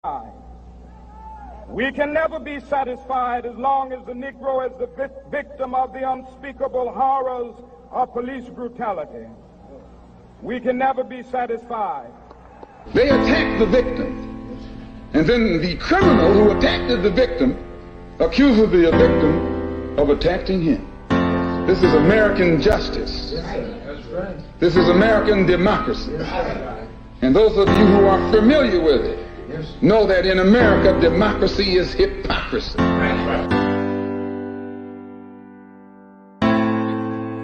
We can never be satisfied as long as the Negro is the victim of the unspeakable horrors of police brutality. We can never be satisfied. They attack the victim, and then the criminal who attacked the victim accuses the victim of attacking him. This is American justice. That's right. This is American democracy. And those of you who are familiar with it know that in America, democracy is hypocrisy.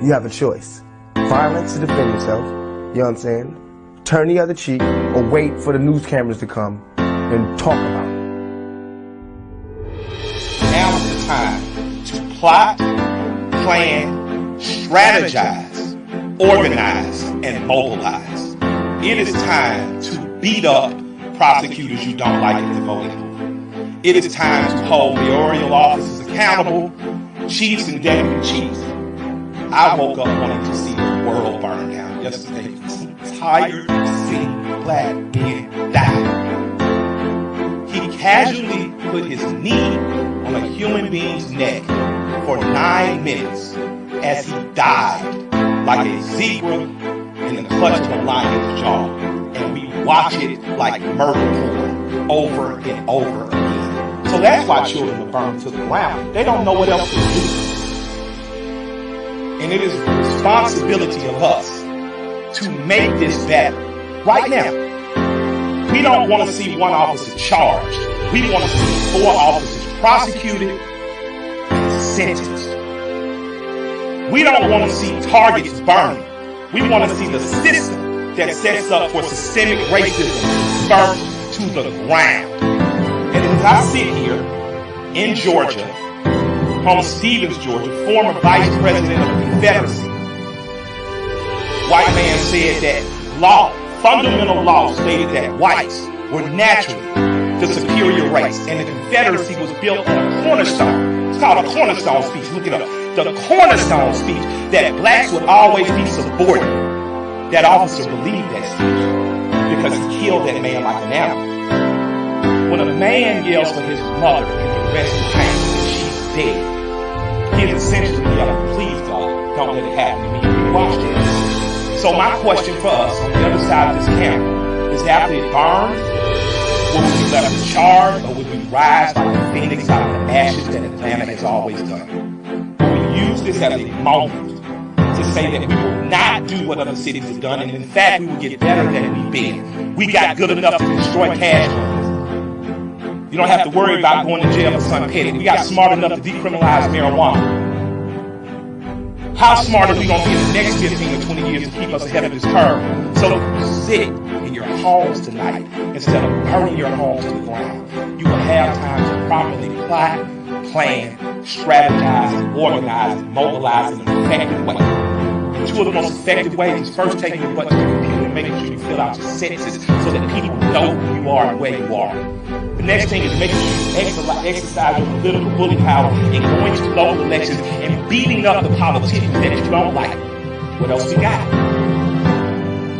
You have a choice. Violence to defend yourself, you know what I'm saying? Turn the other cheek, or wait for the news cameras to come and talk about it. Now is the time to plot, plan, strategize, organize, and mobilize. It is time to beat up prosecutors you don't like at the voting booth. It is time to hold mayoral officers accountable, chiefs and deputy chiefs. I woke up wanting to see the world burn down yesterday. I'm tired of seeing black men die. He casually put his knee on a human being's neck for 9 minutes as he died like a zebra in the clutch of a lion's jaw. And we watch it like murder porn over and over again. So that's why children are burned to the ground. They don't know what else to do. And it is the responsibility of us to make this better. Right now, we don't want to see one officer charged. We want to see 4 officers prosecuted and sentenced. We don't want to see targets burned. We want to see the system that sets up for systemic racism burnt to the ground. And as I sit here in Georgia, home of Stevens, Georgia, former vice president of the Confederacy, white man said that fundamental law stated that whites were naturally the superior race, and the Confederacy was built on a cornerstone. It's called a cornerstone speech. Look it up. The cornerstone speech that blacks would always be subordinate. That officer believed that speech because he killed that man like an animal. When a man yells for his mother in the rescue tank and she's dead, he is essentially yelling, please God, don't let it happen to me. We watched it. So my question for us on the other side of this camera is, after it burns, will we be left charred, or will we rise like the phoenix out of the ashes that Atlanta has always done? Will we use this as a moment to say that we will not do what other cities have done, and in fact we will get better than we've been? We got good enough to destroy cash funds. You don't have to worry about going to jail for something petty. We got smart enough to decriminalize marijuana. How smart are we going to be in the next 15 or 20 years to keep us ahead of this curve? So if you sit in your homes tonight instead of burning your homes to the ground, you will have time to properly plot, plan, strategize, organize, and mobilize in an effective way. And 2 of the most effective ways is first taking your butt to the computer and making sure you fill out your sentences so that people know who you are and where you are. The next thing is making sure you exercise your political bully power and going to local elections and beating up the politicians that you don't like. What else we got?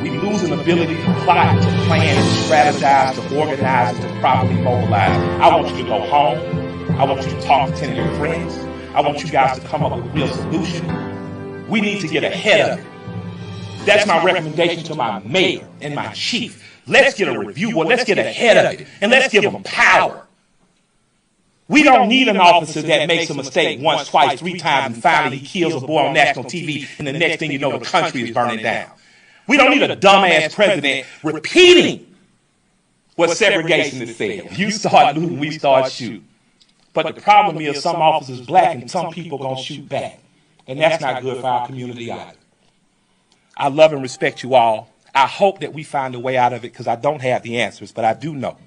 We lose an ability to plot, to plan, to strategize, to organize, and to properly mobilize. I want you to go home. I want you to talk to 10 of your friends. I want you guys to come up with a real solution. We need to get ahead of it. That's my recommendation to my mayor and my chief. Let's get a review, or let's get ahead of it, and let's give them power. We don't need an officer that makes a mistake once, twice, 3 times, and finally he kills a boy on national TV, and the next thing you know, the country is burning down. We don't need a dumbass president repeating what segregation is saying. You start looting, we start shooting. But the problem is some officers black and some people gonna shoot back. And that's not good for our community either. I love and respect you all. I hope that we find a way out of it, because I don't have the answers, but I do know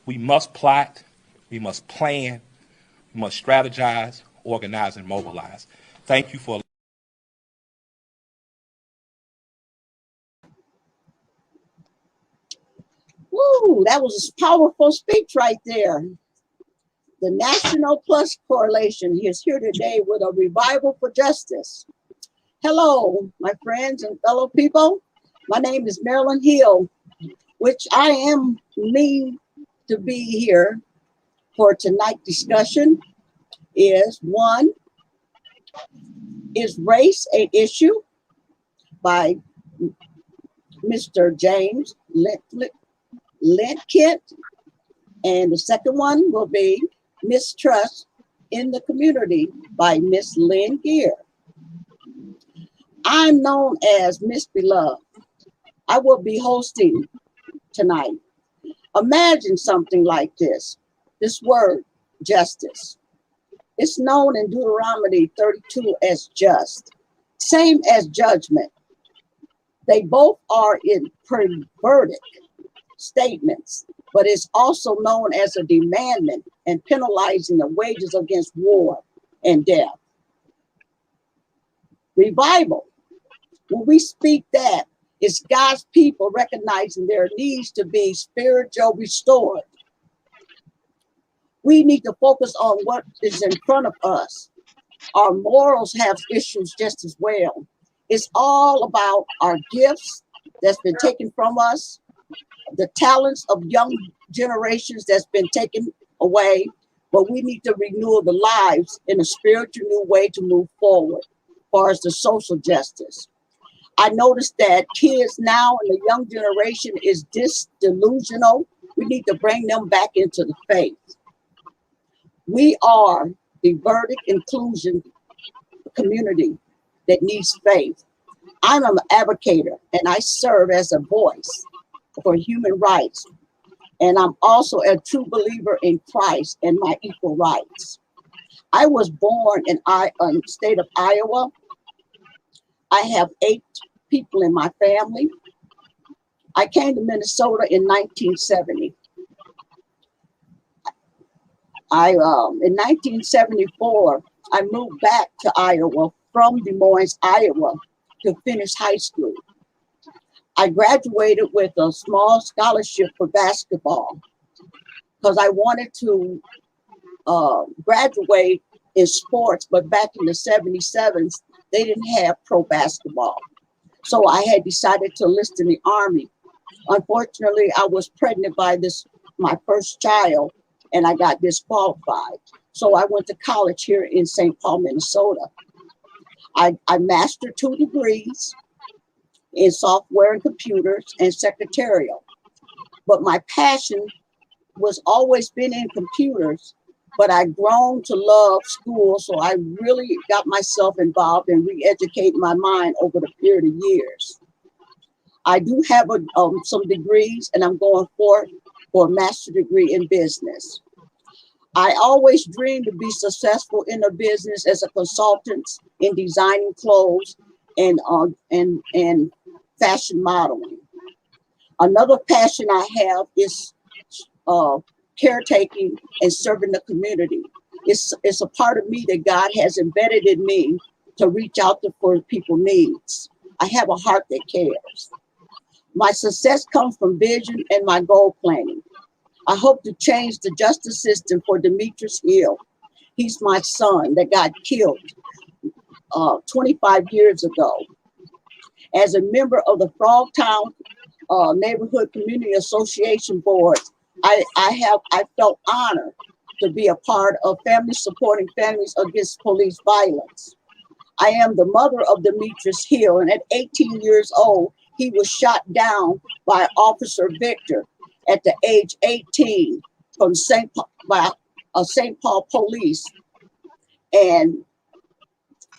we must plot, we must plan, we must strategize, organize, and mobilize. Thank you for. Woo, that was a powerful speech right there. The National Plus Coalition is here today with a revival for justice. Hello, my friends and fellow people. My name is Marilyn Hill, which I am me to be here for tonight's discussion is one, is race an issue by Mr. James Lintkent, and the second one will be Mistrust in the Community by Miss Lynn Gear. I'm known as Miss Beloved. I will be hosting tonight. Imagine something like this. This word, justice. It's known in Deuteronomy 32 as just, same as judgment. They both are in perverted statements, but it's also known as a demandment and penalizing the wages against war and death. Revival, when we speak that, it's God's people recognizing their needs to be spiritual restored. We need to focus on what is in front of us. Our morals have issues just as well. It's all about our gifts that's been taken from us, the talents of young generations that's been taken away, but we need to renew the lives in a spiritual new way to move forward as far as the social justice. I noticed that kids now in the young generation is disillusional. We need to bring them back into the faith. We are the verdict inclusion community that needs faith. I'm an advocate and I serve as a voice for human rights. And I'm also a true believer in Christ and my equal rights. I was born in the state of Iowa. I have 8 people in my family. I came to Minnesota in 1970. In 1974, I moved back to Iowa from Des Moines, Iowa, to finish high school. I graduated with a small scholarship for basketball because I wanted to graduate in sports, but back in the 77s, they didn't have pro basketball. So I had decided to enlist in the Army. Unfortunately, I was pregnant by my first child, and I got disqualified. So I went to college here in St. Paul, Minnesota. I mastered 2 degrees in software and computers and secretarial. But my passion was always been in computers, but I've grown to love school. So I really got myself involved in re-educating my mind over the period of years. I do have some degrees, and I'm going for a master's degree in business. I always dreamed to be successful in a business as a consultant in designing clothes and fashion modeling. Another passion I have is caretaking and serving the community. It's a part of me that God has embedded in me to reach out for people's needs. I have a heart that cares. My success comes from vision and my goal planning. I hope to change the justice system for Demetrius Hill. He's my son that got killed 25 years ago. As a member of the Frogtown Neighborhood Community Association Board, I felt honored to be a part of family supporting families against police violence. I am the mother of Demetrius Hill, and at 18 years old, he was shot down by Officer Victor at the age 18 from St. Paul police. And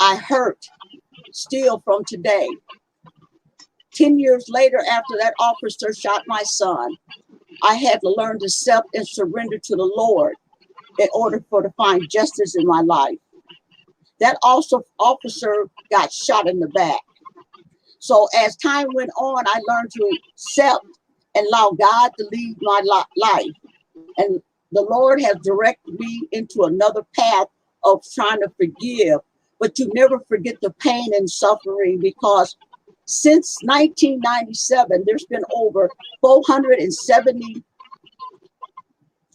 I hurt still from today. 10 years later, after that officer shot my son, I had to learn to accept and surrender to the Lord in order to find justice in my life. That officer got shot in the back. So as time went on, I learned to accept and allow God to lead my life. And the Lord has directed me into another path of trying to forgive, but you never forget the pain and suffering, because since 1997, there's been over 470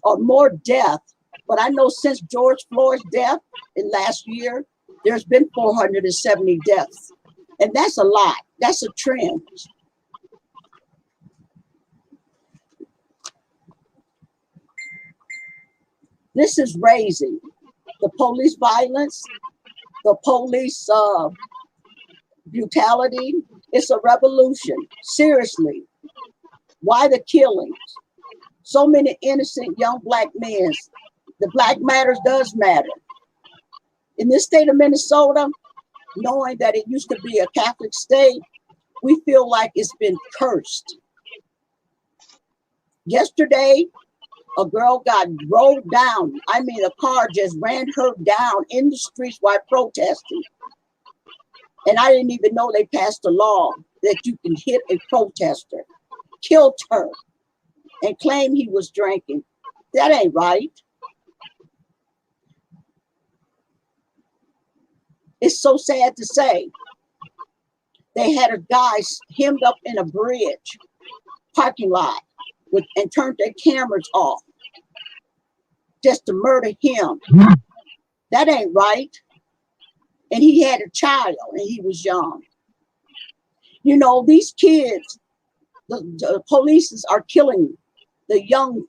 or more deaths. But I know since George Floyd's death in last year, there's been 470 deaths. And that's a lot. That's a trend. This is raising the police violence, the police brutality. It's a revolution. Seriously. Why the killings? So many innocent young black men. The Black Matters does matter. In this state of Minnesota, knowing that it used to be a Catholic state, we feel like it's been cursed. Yesterday, a girl got rolled down. I mean, a car just ran her down in the streets while protesting. And I didn't even know they passed a law that you can hit a protester. Killed her and claimed he was drinking. That ain't right. It's so sad to say. They had a guy hemmed up in a bridge parking lot and turned their cameras off just to murder him. That ain't right. And he had a child and he was young. You know, these kids, the police are killing the young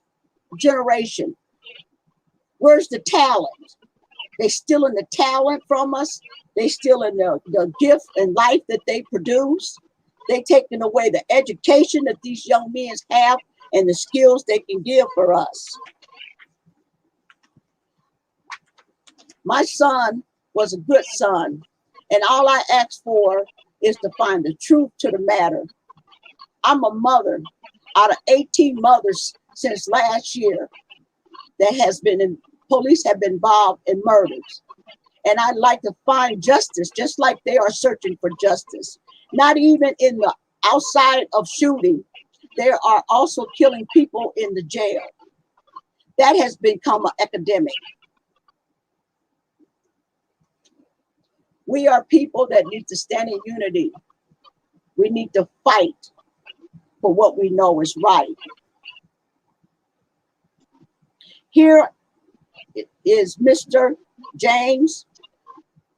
generation. Where's the talent? They stealing the talent from us. They stealing the gift and life that they produce. They taking away the education that these young men have and the skills they can give for us. My son was a good son, and all I asked for is to find the truth to the matter. I'm a mother out of 18 mothers since last year that has been in, police have been involved in murders. And I'd like to find justice, just like they are searching for justice. Not even in the outside of shooting, they are also killing people in the jail. That has become an epidemic. We are people that need to stand in unity. We need to fight for what we know is right. Here is Mr. James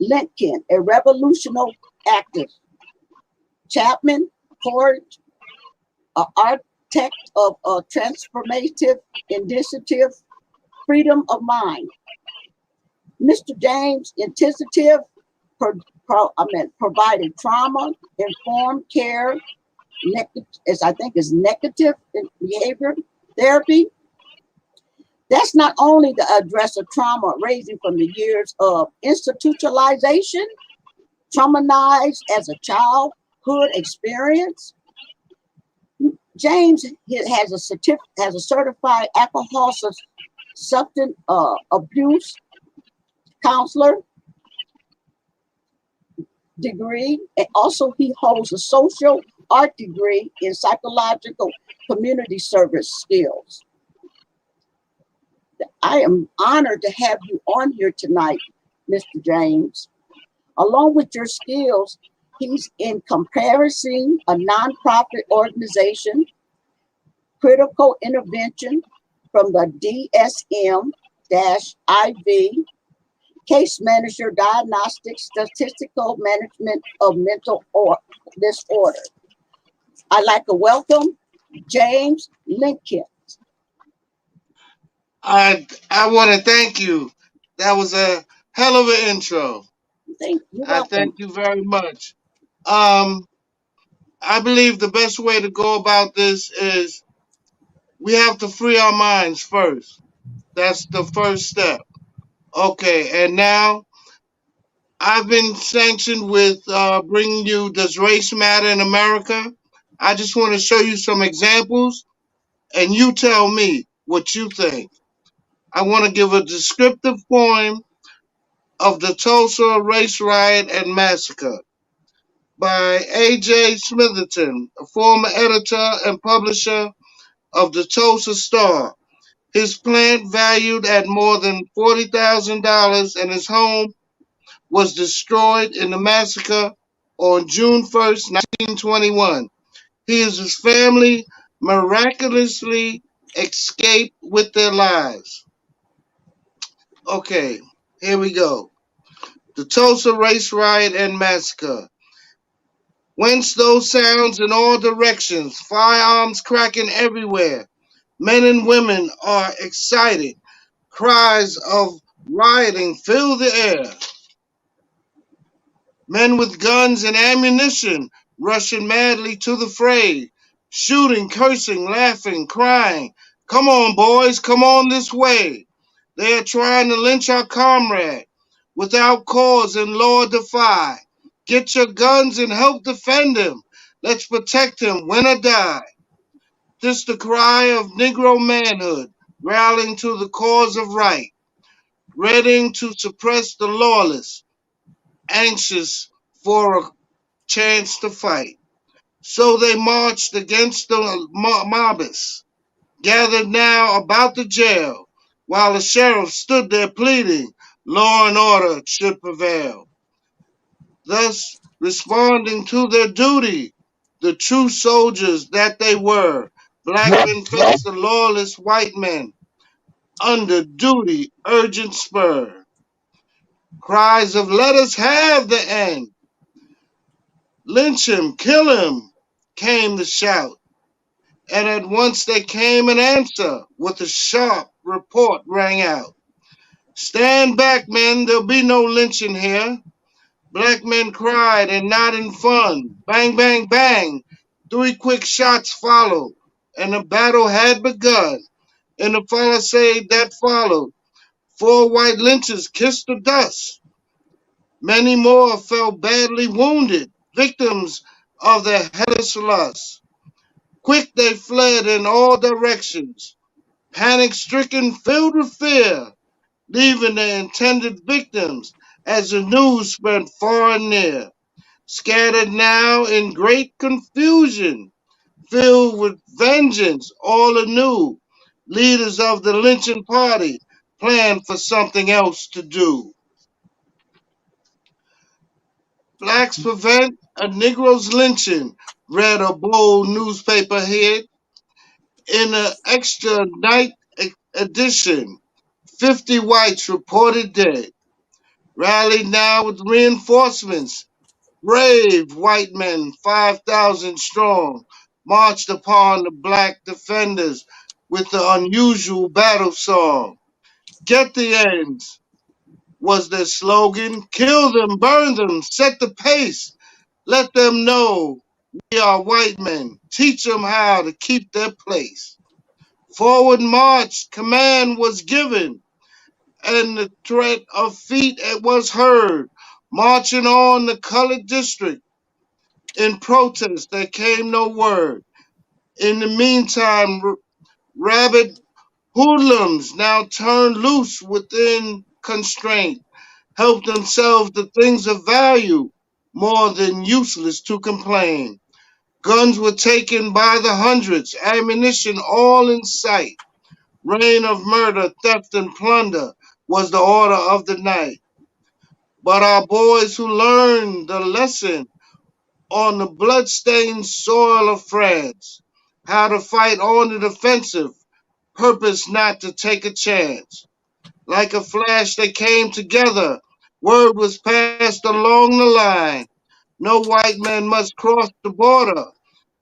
Lincoln, a revolutionary activist. Chapman Court, an architect of a transformative initiative, freedom of mind. Mr. James intensive provided trauma-informed care, as I think is negative behavior therapy. That's not only to address a trauma raising from the years of institutionalization, traumatized as a childhood experience. James has a certified alcohol substance abuse counselor degree, and also he holds a social art degree in psychological community service skills. I am honored to have you on here tonight, Mr. James. Along with your skills, he's in comparison a nonprofit organization, critical intervention from the DSM-IV, case manager, diagnostic, statistical management of mental disorder. I'd like to welcome James Lincoln. I want to thank you. That was a hell of an intro. I thank you very much. I believe the best way to go about this is we have to free our minds first. That's the first step. Okay, and now I've been sanctioned with bringing you Does Race Matter in America? I just want to show you some examples, and you tell me what you think. I want to give a descriptive poem of the Tulsa Race Riot and Massacre by A.J. Smitherton, a former editor and publisher of the Tulsa Star. His plant, valued at more than $40,000, and his home was destroyed in the massacre on June 1st, 1921. He and his family miraculously escaped with their lives. Okay, here we go. The Tulsa Race Riot and Massacre. Whence those sounds in all directions, firearms cracking everywhere. Men and women are excited, Cries of rioting fill the air. Men with guns and ammunition rushing madly to the fray, shooting, cursing, laughing, crying. Come on, boys, come on this way. They are trying to lynch our comrade without cause and law defy. Get your guns and help defend him. Let's protect him, win or die. This the cry of Negro manhood, rallying to the cause of right, readying to suppress the lawless, anxious for a chance to fight. So they marched against the mobbists, gathered now about the jail, while the sheriff stood there pleading, law and order should prevail. Thus, responding to their duty, the true soldiers that they were, black men faced the lawless white men, under duty urgent spur. Cries of let us have the end, lynch him, kill him, came the shout. And at once there came an answer with a sharp report rang out. Stand back, men, there'll be no lynching here. Black men cried and not in fun. Bang, bang, bang. 3 quick shots followed, and the battle had begun. In the palisade that followed, 4 white lynchers kissed the dust. Many more fell badly wounded, victims of their hellish lust. Quick they fled in all directions, panic-stricken, filled with fear, leaving their intended victims as the news spread far and near. Scattered now in great confusion, filled with vengeance all anew, leaders of the lynching party planned for something else to do. Blacks prevent a Negro's lynching, read a bold newspaper head in an extra night edition. 50 whites reported dead. Rallied now with reinforcements. Brave white men, 5,000 strong, marched upon the black defenders with the unusual battle song. Get the ends was their slogan. Kill them, burn them, set the pace. Let them know we are white men. Teach them how to keep their place. Forward march, command was given, and the threat of feet was heard. Marching on the colored district, in protest there came no word. In the meantime, rabid hoodlums now turned loose within constraint, helped themselves to things of value, more than useless to complain. Guns were taken by the hundreds, ammunition all in sight. Reign of murder, theft, and plunder was the order of the night. But our boys who learned the lesson on the blood-stained soil of France, how to fight on the defensive, purpose not to take a chance. Like a flash they came together, word was passed along the line. No white man must cross the border.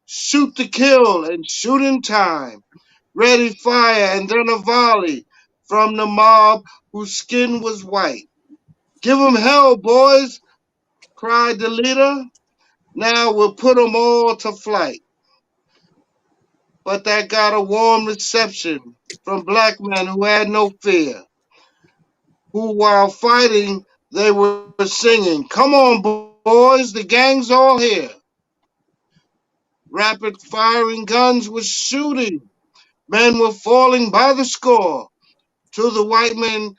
Shoot to kill and shoot in time. Ready fire and then a volley from the mob whose skin was white. Give 'em hell, boys, cried the leader. Now we'll put 'em all to flight. But that got a warm reception from black men who had no fear, who while fighting they were singing, come on, boys, the gang's all here. Rapid firing guns were shooting. Men were falling by the score. Till the white men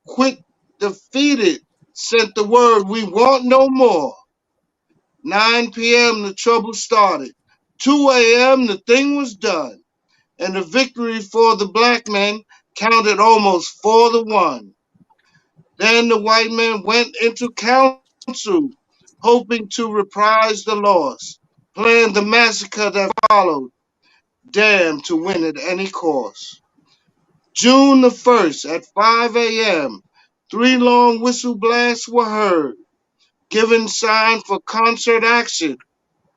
quit defeated, sent the word, we want no more. 9 p.m. the trouble started. 2 a.m. the thing was done. And the victory for the black men counted almost 4-1. Then the white men went into council, hoping to reprise the loss, planned the massacre that followed, damned to win at any cost. June the 1st at 5 a.m., 3 long whistle blasts were heard, giving sign for concert action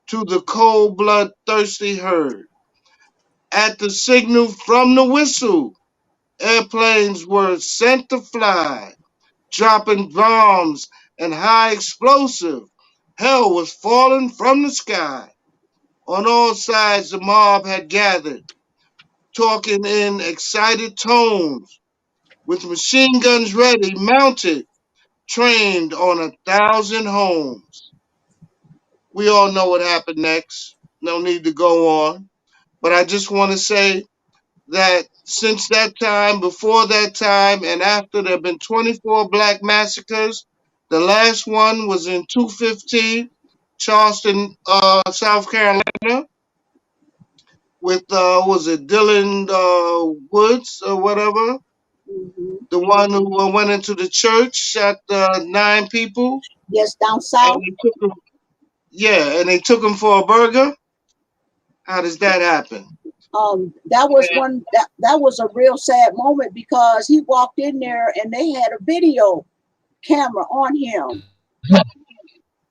to the cold blood thirsty herd. At the signal from the whistle, Airplanes were sent to fly, dropping bombs and high explosive. Hell was falling from the sky. On all sides, the mob had gathered, talking in excited tones, with machine guns ready, mounted, trained on 1,000 homes. We all know what happened next. No need to go on. But I just want to say that since that time, before that time, and after, there have been 24 black massacres. The last one was in 215, Charleston, South Carolina, with was it Dylan Woods or whatever, Hmm. the one who went into the church, shot 9 people, Yes, down and south. they took him. Yeah, and they took him for a burger. How does that happen? That was one that was a real sad moment because he walked in there and they had a video camera on him.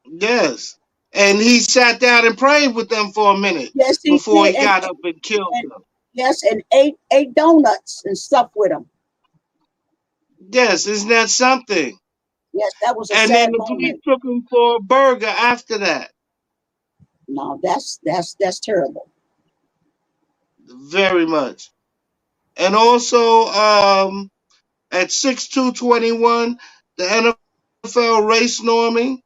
Yes. And he sat down and prayed with them for a minute Yes, he before did, he got up and killed and them. yes, and ate donuts and stuff with him. Yes, isn't that something? Yes, that was a And then sad the police moment. took him for a burger after that. No, that's terrible. Very much. And also, at 6/2/21, the NFL race norming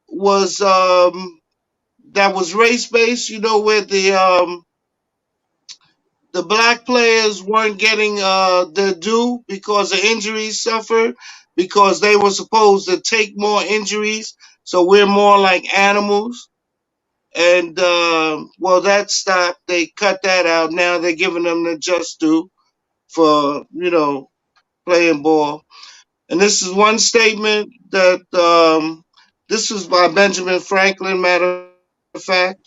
was that was race based. You know, where the black players weren't getting their due because of injuries suffered, because they were supposed to take more injuries, so we're more like animals. And well, that stopped. They cut that out. Now they're giving them the just due for playing ball. And this is one statement that this was by Benjamin Franklin. Matter of fact,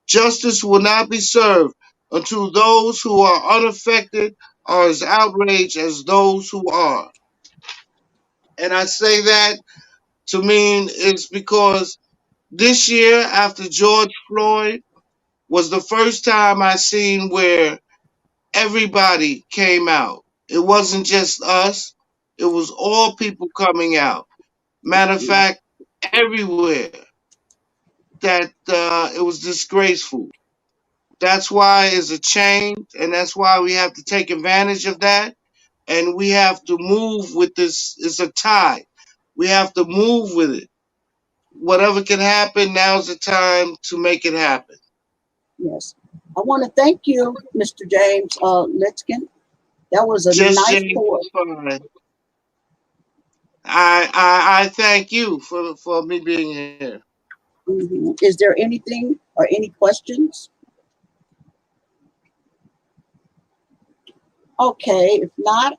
justice will not be served until those who are unaffected are as outraged as those who are. And I say that to mean it's because this year, after George Floyd, was the first time I seen where everybody came out. It wasn't just us, it was all people coming out. Matter of fact, everywhere, that it was disgraceful. That's why it's a change, and that's why we have to take advantage of that. And we have to move with this. It's a tide. We have to move with it. Whatever can happen, now's the time to make it happen. Yes, I want to thank you, Mr. James Litskin. That was a Just nice James pour. is fine. I thank you for me being here. Is there anything or any questions? Okay, if not,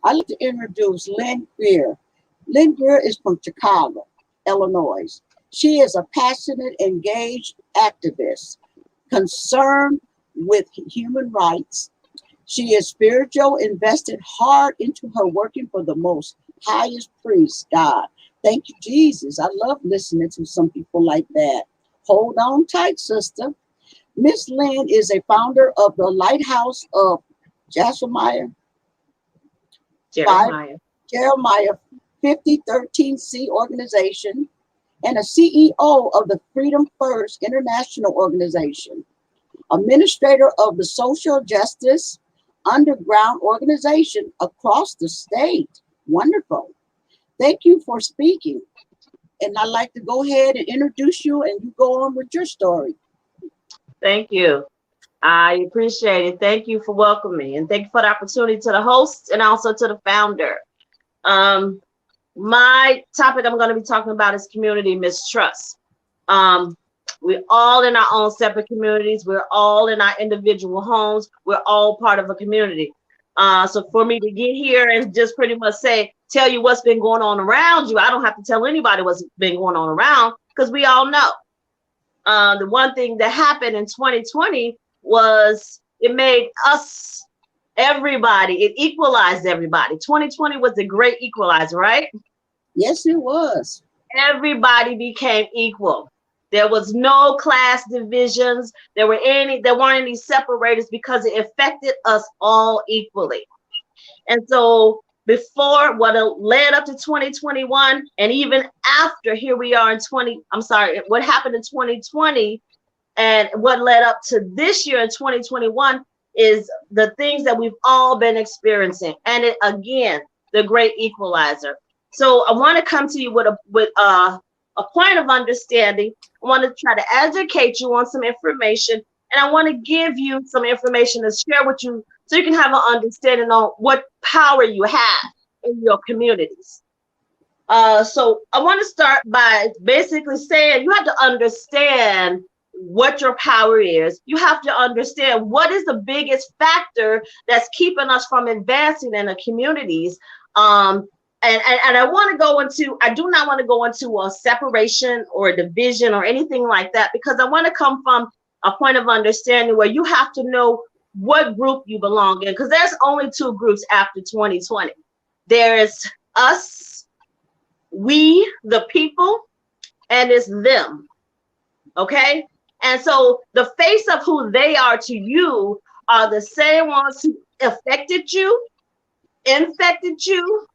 I'd like to introduce Lynn Greer. Lynn Greer is from Chicago, Illinois. She is a passionate, engaged activist concerned with human rights. She is spiritual, invested hard into her working for the most highest priest, God. Thank you, Jesus. I love listening to some people like that. Hold on tight, sister. Miss Lynn is a founder of the Lighthouse of Jeremiah Jeremiah. Jeremiah 5013C organization and a CEO of the Freedom First International Organization, administrator of the Social Justice Underground organization across the state. Wonderful. Thank you for speaking. And I'd like to go ahead and introduce you and you go on with your story. Thank you. I appreciate it. Thank you for welcoming, and thank you for the opportunity to the host and also to the founder. My topic I'm going to be talking about is community mistrust. We're all in our own separate communities. We're all in our individual homes. We're all part of a community. So for me to get here and just pretty much tell you what's been going on around you, I don't have to tell anybody what's been going on around because we all know. The one thing that happened in 2020 was it made us, everybody, it equalized everybody. 2020 was the great equalizer, right? Yes, it was. Everybody became equal. There was no class divisions. There weren't any separators because it affected us all equally. And so before what led up to 2021, and even after, here we are in what happened in 2020 and what led up to this year in 2021 is the things that we've all been experiencing. And it, again, the great equalizer. So I want to come to you with a point of understanding. I want to try to educate you on some information, and I want to give you some information to share with you so you can have an understanding on what power you have in your communities. So I want to start by basically saying you have to understand what your power is. You have to understand what is the biggest factor that's keeping us from advancing in the communities. And I want to go into, I do not want to go into a separation or a division or anything like that, because I want to come from a point of understanding where you have to know what group you belong in, because there's only two groups after 2020. There's us, we, the people, and it's them, okay? And so the face of who they are to you are the same ones who affected you, infected you,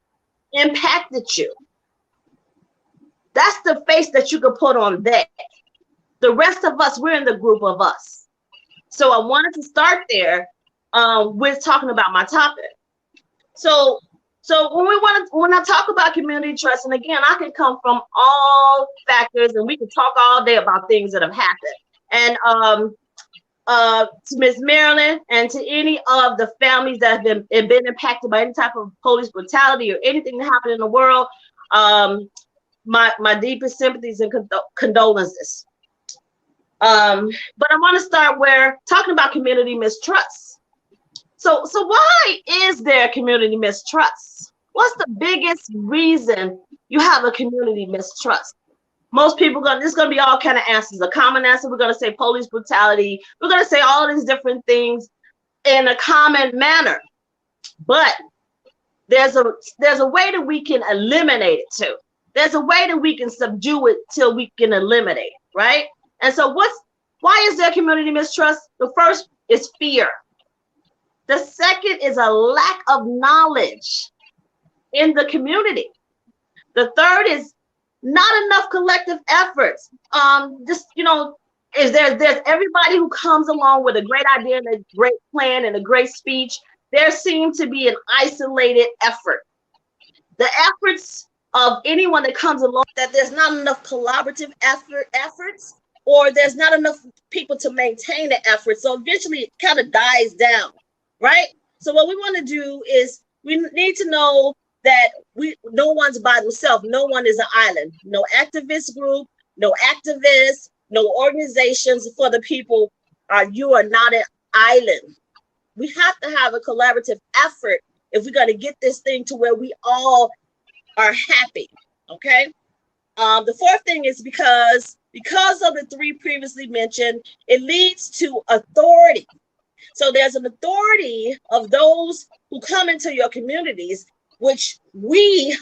impacted you. That's the face that you can put on that. The rest of us, we're in the group of us. So I wanted to start there with talking about my topic. So when I talk about community trust, and again, I can come from all factors, and we can talk all day about things that have happened. And to Ms. Marilyn and to any of the families that have been impacted by any type of police brutality or anything that happened in the world, my deepest sympathies and condolences. But I want to start talking about community mistrust. So why is there community mistrust? What's the biggest reason you have a community mistrust? Most people there's going to be all kind of answers. A common answer, we're going to say police brutality. We're going to say all these different things in a common manner. But there's a way that we can eliminate it too. There's a way that we can subdue it till we can eliminate it, right? And so why is there community mistrust? The first is fear. The second is a lack of knowledge in the community. The third is not enough collective efforts. There's everybody who comes along with a great idea and a great plan and a great speech. There seems to be an isolated effort. The efforts of anyone that comes along, that there's not enough collaborative efforts, or there's not enough people to maintain the effort. So eventually it kind of dies down, right? So what we want to do is we need to know that no one's by themselves. No one is an island. No activist group, no activists, no organizations for the people. You are not an island. We have to have a collaborative effort if we're going to get this thing to where we all are happy, okay? The fourth thing is because of the three previously mentioned, it leads to authority. So there's an authority of those who come into your communities, which we,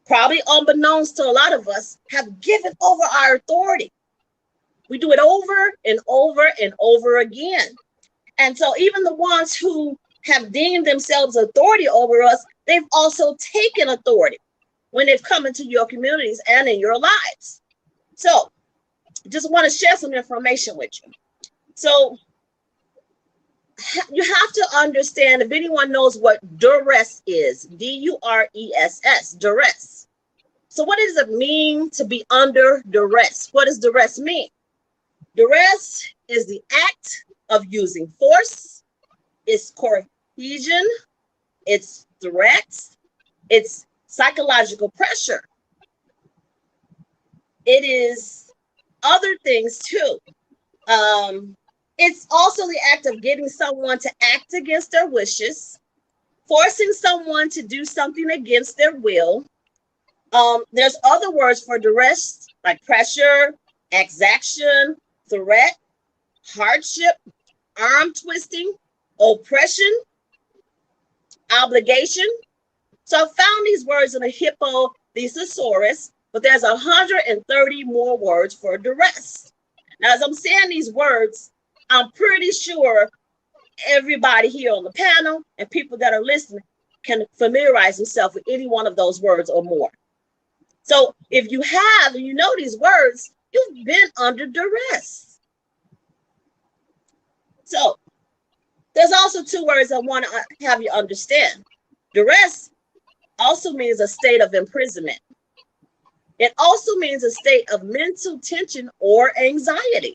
probably unbeknownst to a lot of us, have given over our authority. We do it over and over and over again. And so even the ones who have deemed themselves authority over us, they've also taken authority when they've come into your communities and in your lives. So just want to share some information with you. So you have to understand, if anyone knows what duress is, D-U-R-E-S-S, duress. So what does it mean to be under duress? What does duress mean? Duress is the act of using force, it's coercion, it's threats, it's psychological pressure. It is other things too. It's also the act of getting someone to act against their wishes, forcing someone to do something against their will. There's other words for duress, like pressure, exaction, threat, hardship, arm twisting, oppression, obligation. So I found these words in a Hippo thesaurus, but there's 130 more words for duress. Now, as I'm saying these words, I'm pretty sure everybody here on the panel and people that are listening can familiarize themselves with any one of those words or more. So if you have, and you know these words, you've been under duress. So there's also two words I want to have you understand. Duress also means a state of imprisonment. It also means a state of mental tension or anxiety.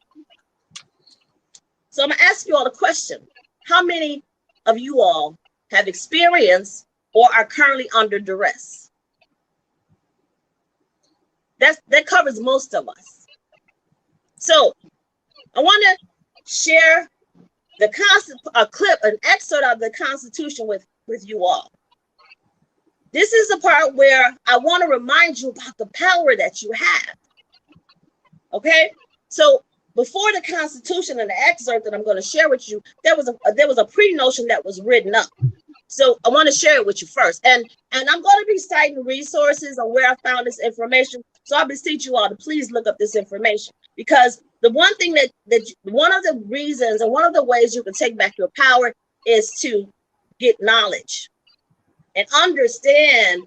So I'm going to ask you all a question. How many of you all have experienced or are currently under duress? That covers most of us. So I want to share a clip, an excerpt of the Constitution with you all. This is the part where I want to remind you about the power that you have. Okay? So before the Constitution and the excerpt that I'm going to share with you, there was a pre-notion that was written up. So I want to share it with you first. And I'm going to be citing resources on where I found this information. So I beseech you all to please look up this information, because the one thing that one of the reasons and one of the ways you can take back your power is to get knowledge and understand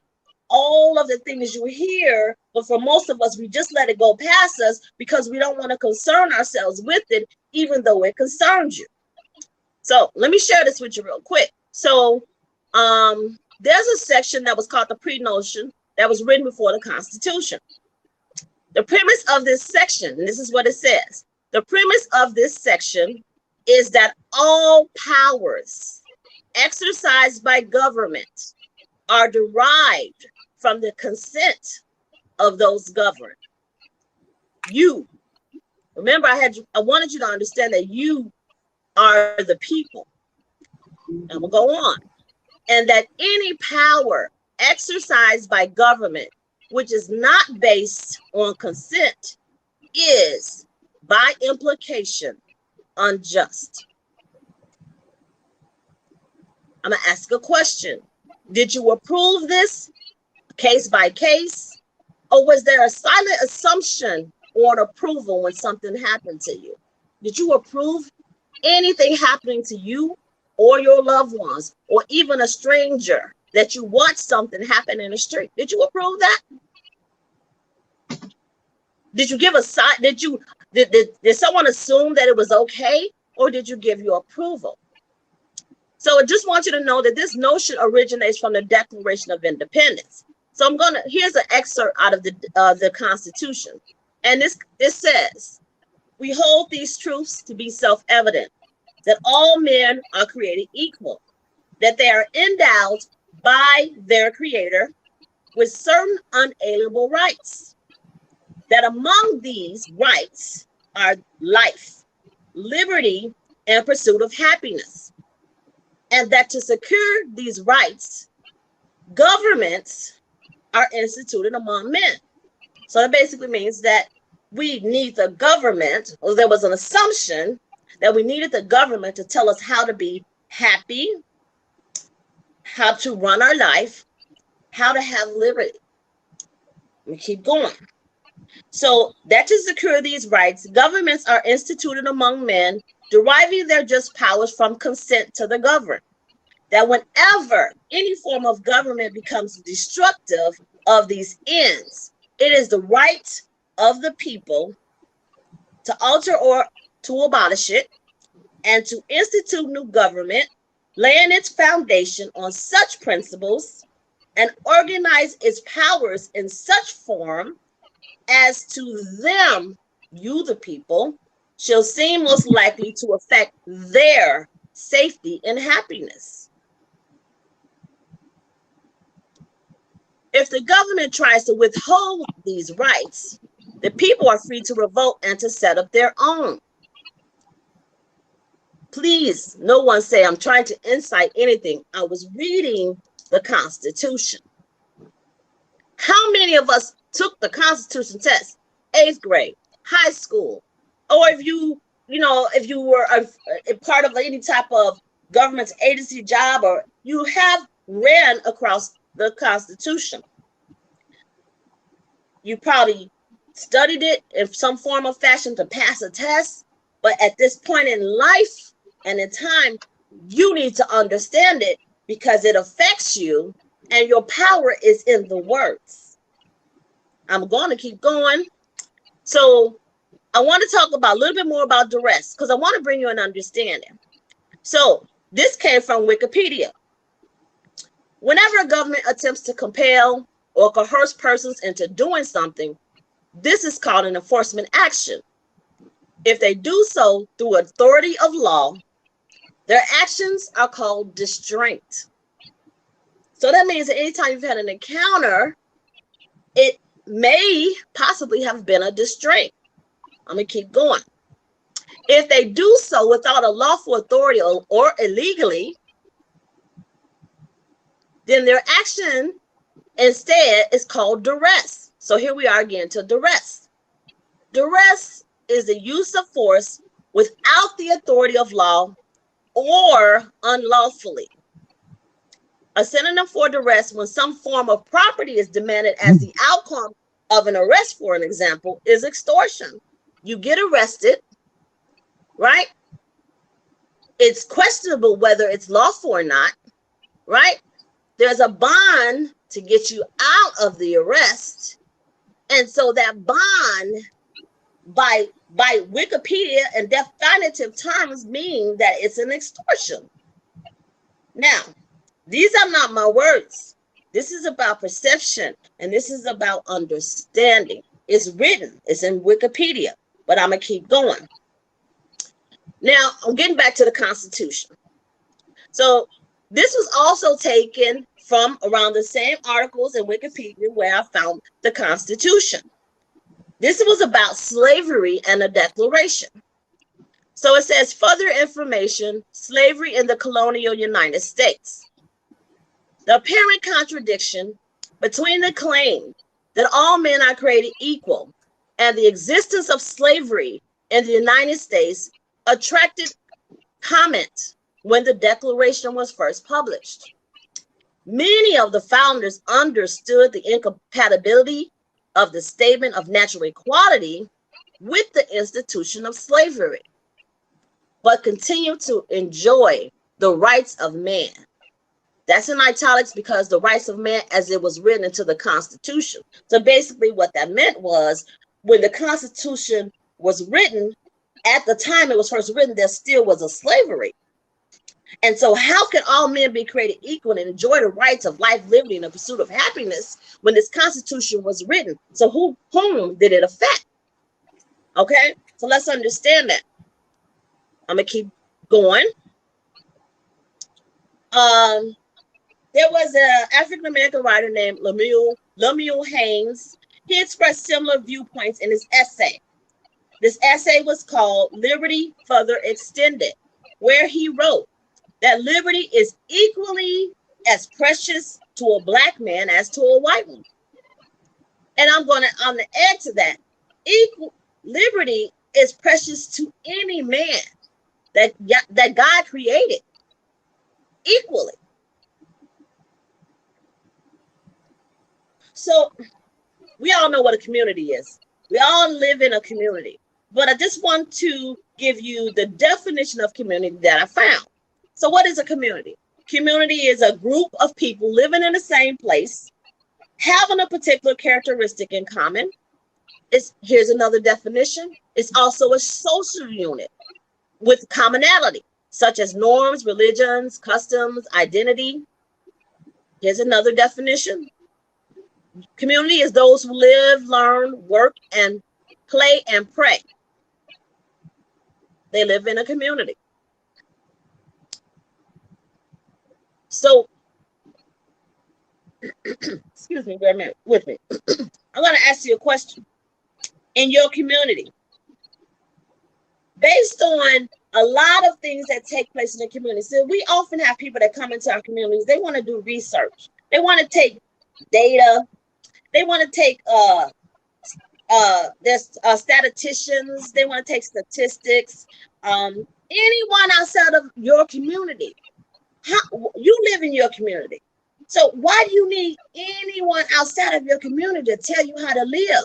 all of the things you hear. But for most of us, we just let it go past us because we don't want to concern ourselves with it, even though it concerns you. So let me share this with you real quick. So there's a section that was called the pre-notion that was written before the Constitution. The premise of this section, and this is what it says, the premise of this section is that all powers exercised by government are derived from the consent of those governed. You, remember, I wanted you to understand that you are the people. And we'll go on. And that any power exercised by government which is not based on consent is, by implication, unjust. I'm going to ask a question. Did you approve this case by case? Or was there a silent assumption on approval when something happened to you? Did you approve anything happening to you or your loved ones, or even a stranger that you watched something happen in the street? Did you approve that? Did you give a sign? Did someone assume that it was okay, or did you give your approval? So I just want you to know that this notion originates from the Declaration of Independence. So here's an excerpt out of the Constitution. And this says, we hold these truths to be self-evident, that all men are created equal, that they are endowed by their Creator with certain unalienable rights, that among these rights are life, liberty, and pursuit of happiness, and that to secure these rights, governments are instituted among men. So that basically means that we need the government, or there was an assumption that we needed the government to tell us how to be happy, how to run our life, how to have liberty. We keep going. So that to secure these rights, governments are instituted among men, deriving their just powers from consent to the governed. That whenever any form of government becomes destructive of these ends, it is the right of the people to alter or to abolish it, and to institute new government, laying its foundation on such principles and organize its powers in such form as to them, you the people, shall seem most likely to affect their safety and happiness. If the government tries to withhold these rights, the people are free to revolt and to set up their own. Please, no one say I'm trying to incite anything. I was reading the Constitution. How many of us took the Constitution test, 8th grade, high school, or if you were a part of any type of government agency job, or you have ran across the Constitution? You probably studied it in some form or fashion to pass a test, but at this point in life and in time, you need to understand it because it affects you, and your power is in the words. I'm going to keep going. So I want to talk about a little bit more about duress because I want to bring you an understanding. So this came from Wikipedia. Whenever a government attempts to compel or coerce persons into doing something, this is called an enforcement action. If they do so through authority of law, their actions are called distraint. So that means that anytime you've had an encounter, it may possibly have been a distraint. I'm going to keep going. If they do so without a lawful authority or illegally, then their action instead is called duress. So here we are again to duress. Duress is the use of force without the authority of law or unlawfully. A synonym for duress, when some form of property is demanded as the outcome of an arrest, for an example, is extortion. You get arrested, right? It's questionable whether it's lawful or not, right? There's a bond to get you out of the arrest. And so that bond, by Wikipedia and definitive terms, mean that it's an extortion. Now, these are not my words. This is about perception, and this is about understanding. It's written, it's in Wikipedia, but I'm going to keep going. Now, I'm getting back to the Constitution. So this was also taken from around the same articles in Wikipedia where I found the Constitution. This was about slavery and a declaration. So it says, further information, slavery in the colonial United States. The apparent contradiction between the claim that all men are created equal and the existence of slavery in the United States attracted comment when the Declaration was first published. Many of the founders understood the incompatibility of the statement of natural equality with the institution of slavery, but continued to enjoy the rights of man. That's in italics because the rights of man as it was written into the Constitution. So basically what that meant was when the Constitution was written, at the time it was first written, there still was a slavery. And so how can all men be created equal and enjoy the rights of life, liberty, and the pursuit of happiness when this Constitution was written? So whom did it affect? Okay, so let's understand that. I'm going to keep going. There was an African-American writer named Lemuel Haynes. He expressed similar viewpoints in his essay. This essay was called Liberty Further Extended, where he wrote that liberty is equally as precious to a black man as to a white one. And I'm going to add to that, liberty is precious to any man that God created equally. So we all know what a community is. We all live in a community. But I just want to give you the definition of community that I found. So what is a community? Community is a group of people living in the same place, having a particular characteristic in common. Here's another definition. It's also a social unit with commonality, such as norms, religions, customs, identity. Here's another definition. Community is those who live, learn, work, and play and pray. They live in a community. So, excuse me, bear with me. I'm going to ask you a question. In your community, based on a lot of things that take place in the community, so we often have people that come into our communities, they want to do research. They want to take data. They want to take there's statisticians. They want to take statistics. Anyone outside of your community, you live in your community. So why do you need anyone outside of your community to tell you how to live,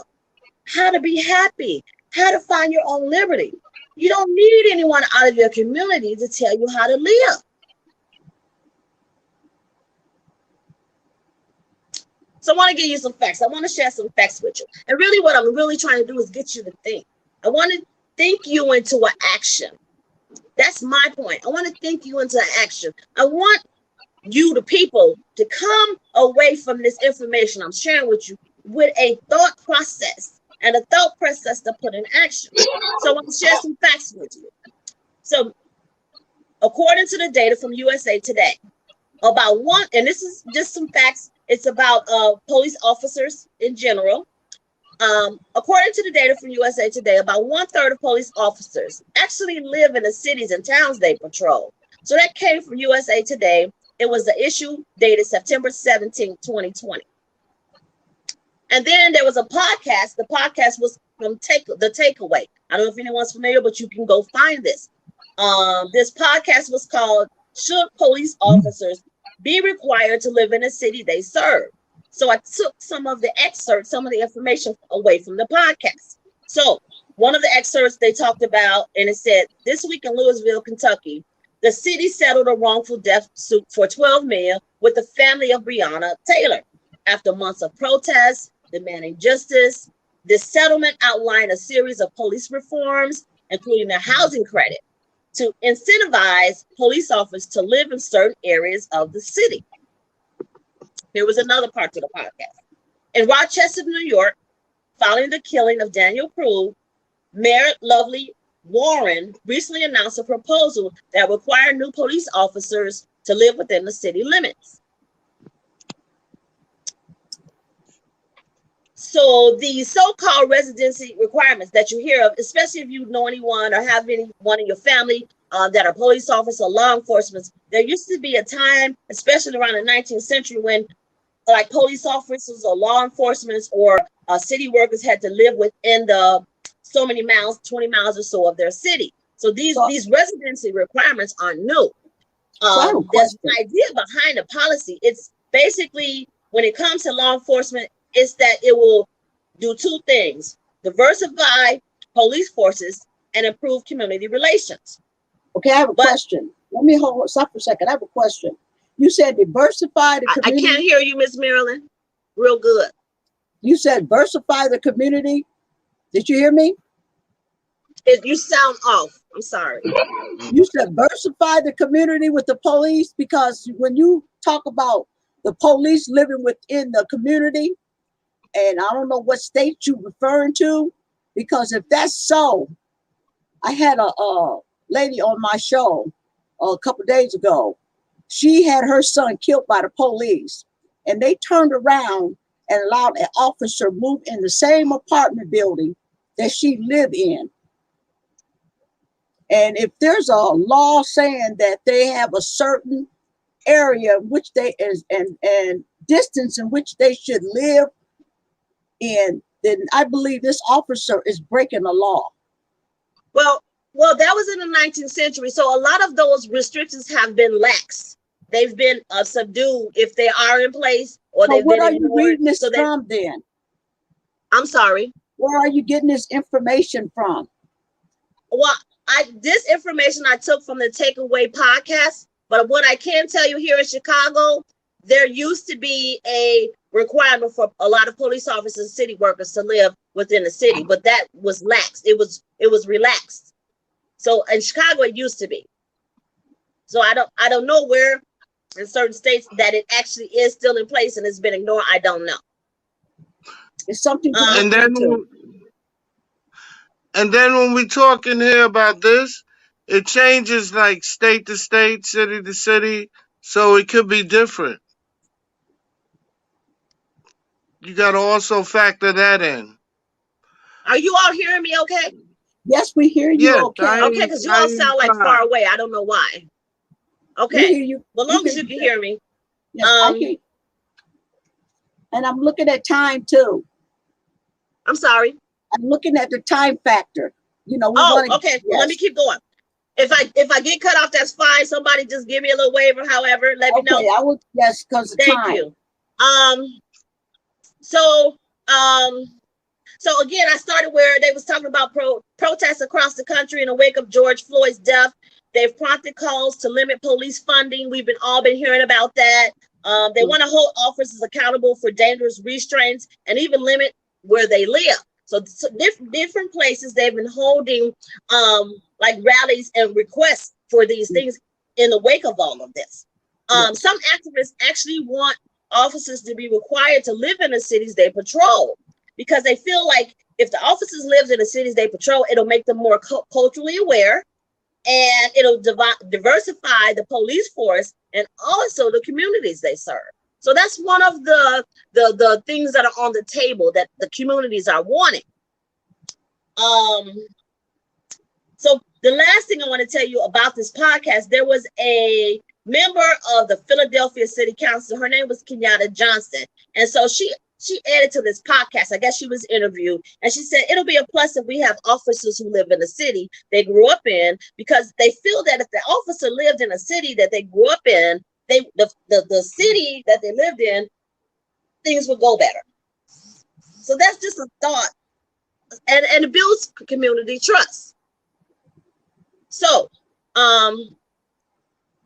how to be happy, how to find your own liberty? You don't need anyone out of your community to tell you how to live. So I want to give you some facts. I want to share some facts with you. And really what I'm really trying to do is get you to think. I want to think you into an action. That's my point. I want to think you into action. I want you, the people, to come away from this information I'm sharing with you with a thought process and a thought process to put in action. So I want to share some facts with you. So according to the data from USA Today, about one, and this is just some facts, it's about police officers in general. According to the data from USA Today, about 1/3 of police officers actually live in the cities and towns they patrol. So that came from USA Today. It was the issue dated September 17, 2020. And then there was a podcast. The podcast was from The Takeaway. I don't know if anyone's familiar, but you can go find this. This podcast was called "Should Police Officers Be Required to Live in the City They Serve?" So I took some of the excerpts, some of the information away from the podcast. So one of the excerpts they talked about, and it said, this week in Louisville, Kentucky, the city settled a wrongful death suit for $12 million with the family of Breonna Taylor. After months of protests demanding justice, this settlement outlined a series of police reforms, including the housing credit, to incentivize police officers to live in certain areas of the city. Here was another part to the podcast. In Rochester, New York, following the killing of Daniel Crew, Mayor Lovely Warren recently announced a proposal that required new police officers to live within the city limits. So the so-called residency requirements that you hear of, especially if you know anyone or have anyone in your family that are police officers or law enforcement, there used to be a time, especially around the 19th century, when like police officers or law enforcement or city workers had to live within the so many miles, 20 miles or so of their city. So these residency requirements aren't new. There's an idea behind the policy. It's basically, when it comes to law enforcement, it's that it will do two things: diversify police forces and improve community relations. Okay, I have a question. Let me stop for a second. I have a question. You said diversify the community. I can't hear you, Miss Marilyn. Real good. You said diversify the community. Did you hear me? You sound off. I'm sorry. You said diversify the community with the police, because when you talk about the police living within the community, and I don't know what state you're referring to, because if that's so, I had a lady on my show a couple days ago. She had her son killed by the police, and they turned around and allowed an officer move in the same apartment building that she lived in. And if there's a law saying that they have a certain area which they and distance in which they should live in, then I believe this officer is breaking the law. Well, that was in the 19th century. So a lot of those restrictions have been lax. They've been subdued if they are in place, or so they've what been are you reading this from then? I'm sorry. Where are you getting this information from? Well, this information I took from the Takeaway podcast, but what I can tell you here in Chicago, there used to be a requirement for a lot of police officers and city workers to live within the city, but that was lax. It was relaxed. So in Chicago, it used to be. So I don't know where in certain states that it actually is still in place and it's been ignored. I don't know. It's something. And then when we talking here about this, it changes like state to state, city to city, so it could be different. You got to also factor that in. Are you all hearing me okay? Yes, we hear you. Yes, okay. Okay, because you all sound like far away. I don't know why. Okay. We hear you. Well, as long as you can hear me. Yes, I hear you. And I'm looking at time too. I'm sorry. I'm looking at the time factor. You know. Okay. Yes. Well, let me keep going. If I get cut off, that's fine. Somebody just give me a little waiver. However, let me know. Okay, I will. Yes, because thank you. So again, I started where they was talking about protests across the country in the wake of George Floyd's death. They've prompted calls to limit police funding. We've all been hearing about that. They want to hold officers accountable for dangerous restraints and even limit where they live. So different places they've been holding like rallies and requests for these things in the wake of all of this. Some activists actually want officers to be required to live in the cities they patrol, because they feel like if the officers live in the cities they patrol, it'll make them more culturally aware, and it'll diversify the police force and also the communities they serve. So that's one of the things that are on the table that the communities are wanting. So the last thing I want to tell you about this podcast, there was a member of the Philadelphia City Council. Her name was Kenyatta Johnson. And so she added to this podcast. I guess she was interviewed, and she said it'll be a plus if we have officers who live in the city they grew up in, because they feel that if the officer lived in a city that they grew up in, the city that they lived in, things would go better. So that's just a thought, and it builds community trust. So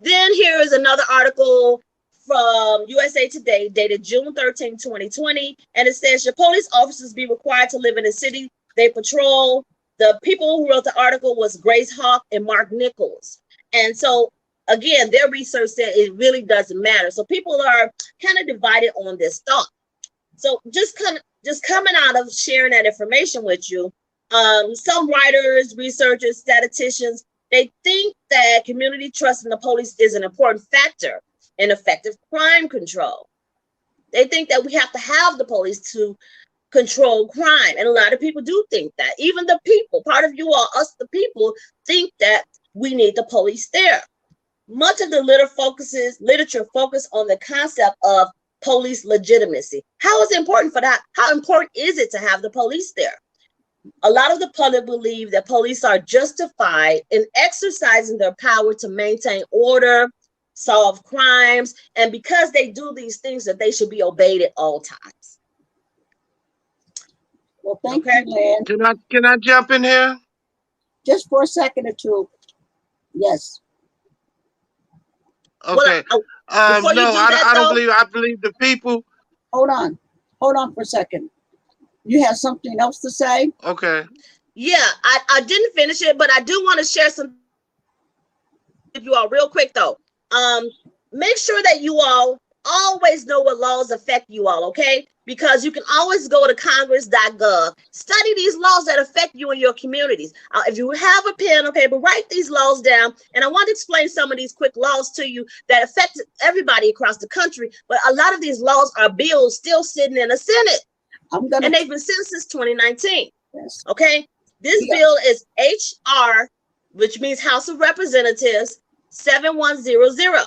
then here is another article from USA Today dated June 13, 2020, and it says, should police officers be required to live in the city they patrol? The people who wrote the article was Grace Hawk and Mark Nichols. And so again, their research said it really doesn't matter. So people are kind of divided on this thought. So just coming out of sharing that information with you, some writers, researchers, statisticians, they think that community trust in the police is an important factor in effective crime control. They think that we have to have the police to control crime. And a lot of people do think that. Even the people, part of you all, us the people, think that we need the police there. Much of the literature focus on the concept of police legitimacy. How is it important for that? How important is it to have the police there? A lot of the public believe that police are justified in exercising their power to maintain order, solve crimes, and because they do these things, that they should be obeyed at all times. Well, thank you, Lynn. Can I jump in here? Just for a second or two. Yes. Okay. Well, I believe the people. Hold on for a second. You have something else to say? Okay. Yeah, I didn't finish it, but I do want to share some with you all real quick though. Make sure that you all always know what laws affect you all, okay? Because you can always go to congress.gov, study these laws that affect you in your communities. If you have a pen or paper, write these laws down. And I want to explain some of these quick laws to you that affect everybody across the country. But a lot of these laws are bills still sitting in the Senate. And they've been sitting since 2019. Yes. Okay. This bill is HR, which means House of Representatives 7100.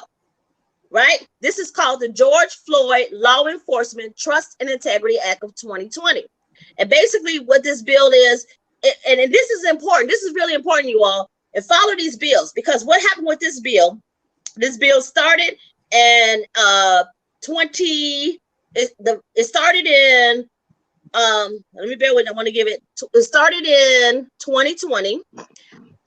Right? This is called the George Floyd Law Enforcement Trust and Integrity Act of 2020. And basically what this bill is, and this is important, this is really important, you all, and follow these bills, because what happened with this bill started in it started in let me bear with it, I want to give it, it started in 2020.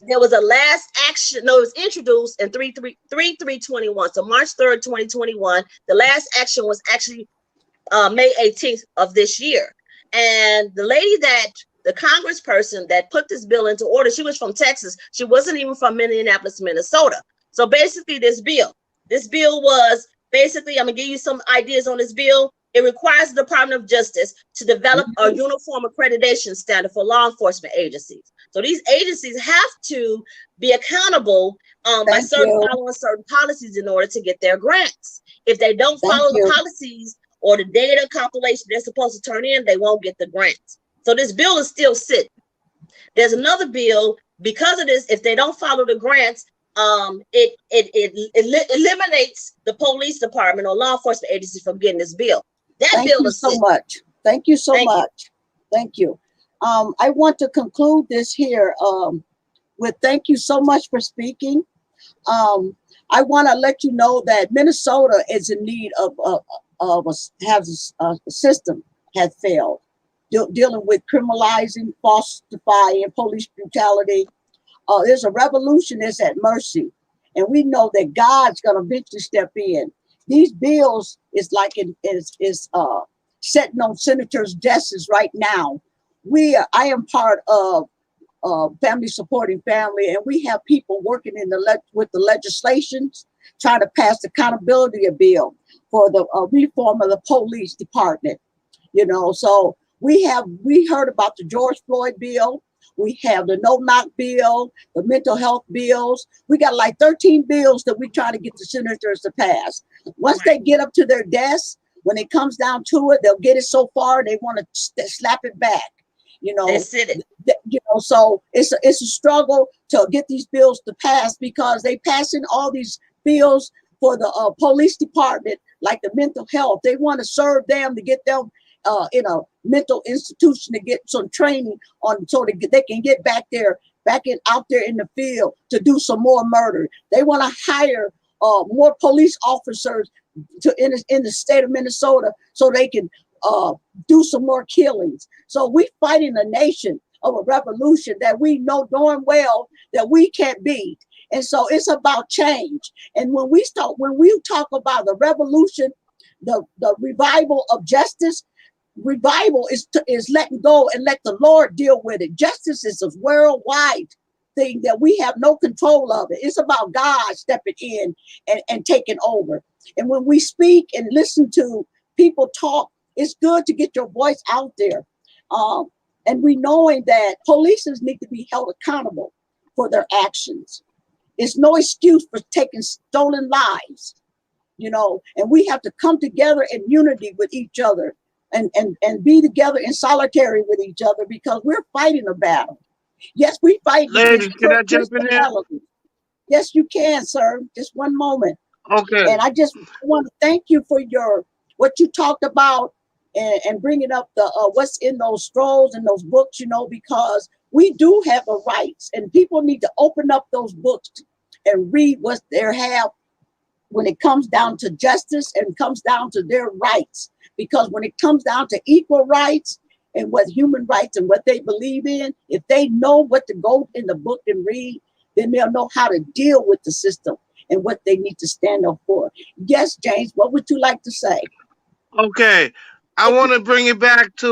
There was a last action, no, it was introduced in 3/3/21. So March 3rd, 2021. The last action was actually May 18th of this year. And the lady the congressperson that put this bill into order, she was from Texas. She wasn't even from Minneapolis, Minnesota. So basically this bill was basically, I'm gonna give you some ideas on this bill. It requires the Department of Justice to develop a uniform accreditation standard for law enforcement agencies. So these agencies have to be accountable by following certain policies in order to get their grants. If they don't follow the policies or the data compilation they're supposed to turn in, they won't get the grants. So this bill is still sitting. There's another bill, because of this, if they don't follow the grants, it eliminates the police department or law enforcement agency from getting this bill. Thank you so much. Thank you so much. Thank you. I want to conclude this here with thank you so much for speaking. I want to let you know that Minnesota is in need of a system has failed, dealing with criminalizing, falsifying police brutality. There's a revolution that's at mercy, and we know that God's going to eventually step in. these bills is like sitting on senators' desks right now. I am part of Family Supporting Family, and we have people working with the legislations, trying to pass the accountability bill for the reform of the police department. You know, so we heard about the George Floyd bill. We have the no knock bill, the mental health bills. We got like 13 bills that we try to get the senators to pass. Once they get up to their desks, when it comes down to it, they'll get it so far they want to slap it back. You know, so it's a struggle to get these bills to pass, because they passing all these bills for the police department, like the mental health. They want to serve them to get them in a mental institution to get some training on, so they can get out there in the field to do some more murder. They want to hire more police officers in the state of Minnesota, so they can do some more killings. So we fighting a nation of a revolution that we know darn well that we can't beat. And so it's about change. And when we talk about the revolution, the revival of justice, revival is letting go and let the Lord deal with it. Justice is a worldwide thing that we have no control of it. It's about God stepping in and taking over. And when we speak and listen to people talk, it's good to get your voice out there. And we knowing that police need to be held accountable for their actions. It's no excuse for taking stolen lives, you know, and we have to come together in unity with each other and be together in solidarity with each other, because we're fighting a battle. Yes, we fight. Ladies, can I jump in here? Yes, you can, sir. Just one moment. Okay. And I just want to thank you for what you talked about and bringing up the what's in those scrolls and those books, you know, because we do have the rights, and people need to open up those books and read what they have when it comes down to justice and comes down to their rights. Because when it comes down to equal rights and what human rights and what they believe in, if they know what to go in the book and read, then they'll know how to deal with the system and what they need to stand up for. Yes, James, what would you like to say? Okay. I want to bring it back to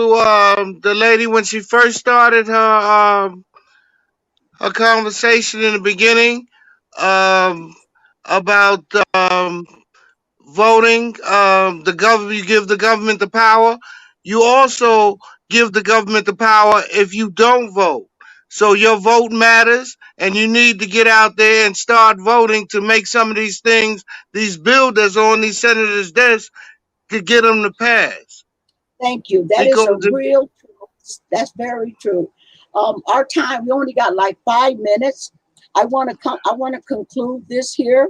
the lady when she first started her conversation in the beginning about voting. The government, you give the government the power. You also give the government the power if you don't vote. So your vote matters, and you need to get out there and start voting to make some of these things, these bills that's on these senators' desks, to get them to pass. Thank you. That is a real truth. That's very true. Our time, we only got like 5 minutes. I want to conclude this here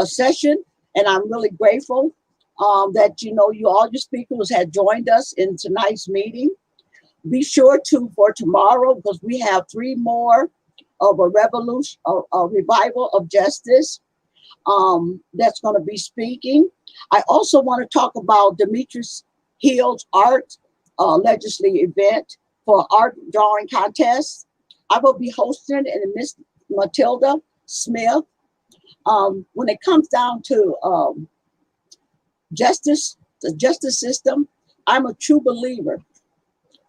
session, and I'm really grateful that all your speakers had joined us in tonight's meeting. Be sure to for tomorrow, because we have 3 more of a revolution, a revival of justice that's going to be speaking. I also want to talk about Demetrius Hill's art legislative event for art drawing contest. I will be hosting and Miss Matilda Smith. When it comes down to justice, the justice system, I'm a true believer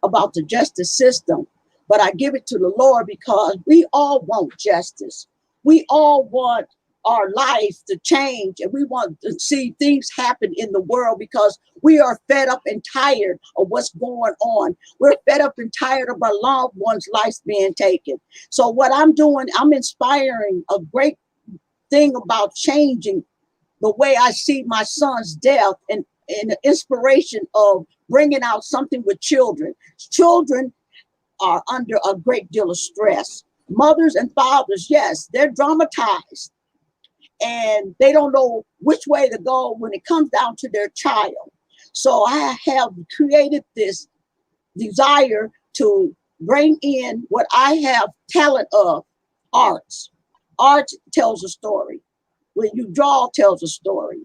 about the justice system, but I give it to the Lord because we all want justice. We all want our life to change, and we want to see things happen in the world because we are fed up and tired of what's going on. We're fed up and tired of our loved ones' lives being taken. So what I'm doing, I'm inspiring a great thing about changing the way I see my son's death and the inspiration of bringing out something with children. Children are under a great deal of stress. Mothers and fathers, yes, they're dramatized and they don't know which way to go when it comes down to their child. So I have created this desire to bring in what I have talent of, arts. Art tells a story. When you draw, tells a story.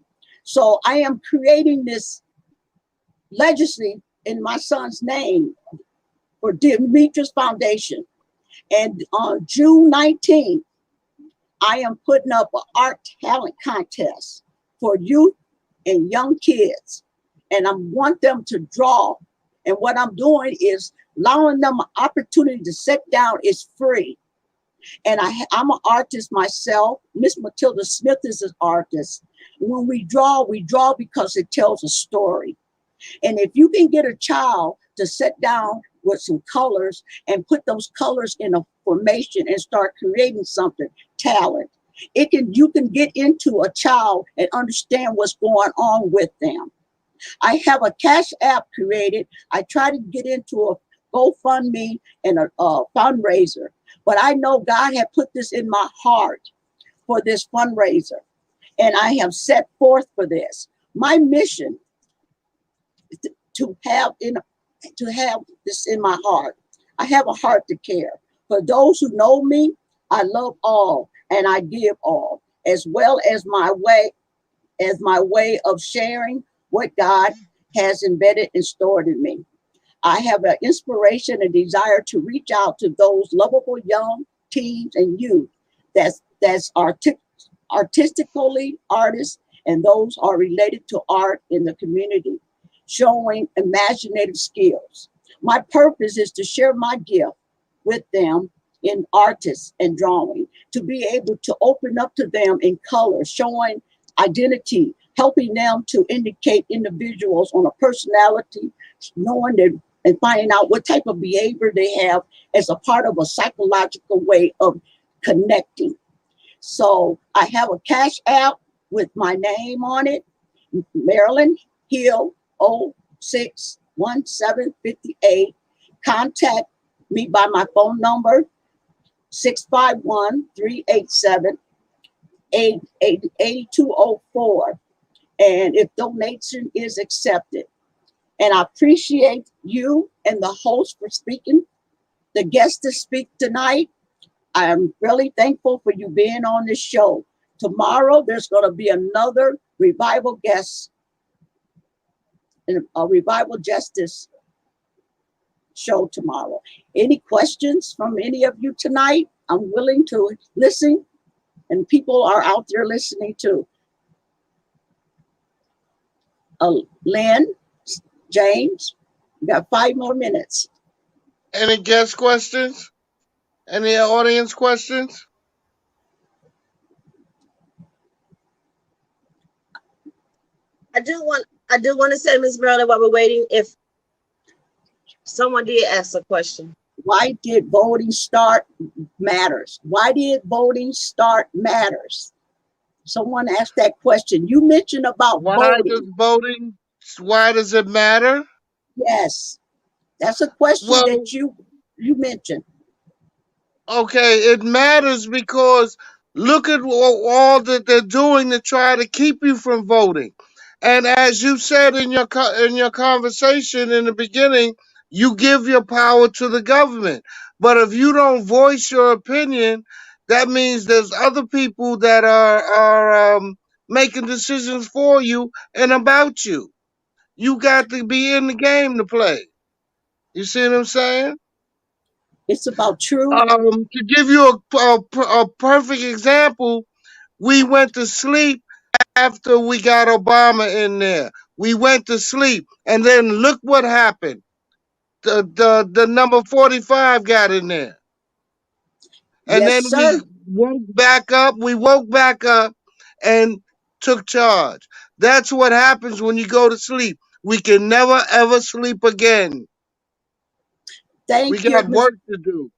So I am creating this legacy in my son's name for Demetrius Foundation. And on June 19th, I am putting up an art talent contest for youth and young kids, and I want them to draw. And what I'm doing is allowing them an opportunity to sit down. Is free. And I'm an artist myself. Miss Matilda Smith is an artist. When we draw because it tells a story. And if you can get a child to sit down with some colors and put those colors in a formation and start creating something, talent, you can get into a child and understand what's going on with them. I have a Cash App created. I try to get into a GoFundMe and a fundraiser, but I know God had put this in my heart for this fundraiser, and I have set forth for this. My mission is to have this in my heart. I have a heart to care. For those who know me, I love all and I give all, as well as my way of sharing what God has embedded and stored in me. I have an inspiration and desire to reach out to those lovable young teens and youth that's artistically artists, and those are related to art in the community, showing imaginative skills. My purpose is to share my gift with them in artists and drawing, to be able to open up to them in color, showing identity, helping them to indicate individuals on a personality, knowing that and finding out what type of behavior they have as a part of a psychological way of connecting. So I have a Cash App with my name on it, Marilyn Hill 061758. Contact me by my phone number, 651-387-8204. And if donation is accepted. And I appreciate you and the host for speaking, the guest to speak tonight. I am really thankful for you being on this show. Tomorrow, there's going to be another revival guest, a revival justice show tomorrow. Any questions from any of you tonight? I'm willing to listen, and people are out there listening too. Lynn, James, we got 5 more minutes. Any guest questions? Any audience questions? I do want to say, Ms. Marilyn, while we're waiting, if someone did ask a question. Why did voting start matters? Why did voting start matters? Someone asked that question. You mentioned about voting. Why does it matter? Yes, that's a question that you mentioned. Okay, it matters because look at all that they're doing to try to keep you from voting. And as you said in your conversation in the beginning, you give your power to the government. But if you don't voice your opinion, that means there's other people that are making decisions for you and about you. You got to be in the game to play. You see what I'm saying? It's about truth. To give you a perfect example, we went to sleep after we got Obama in there. We went to sleep, and then look what happened. The number 45 got in there, and Yes, then sir. We woke back up, and took charge. That's what happens when you go to sleep. We can never ever sleep again. We got work to do.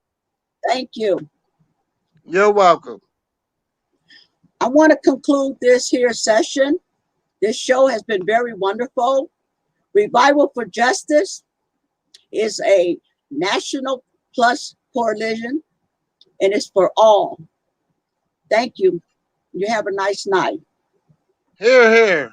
Thank you. You're welcome. I want to conclude this here session. This show has been very wonderful. Revival for Justice is a national plus coalition, and it's for all. Thank you. You have a nice night. Hear, hear.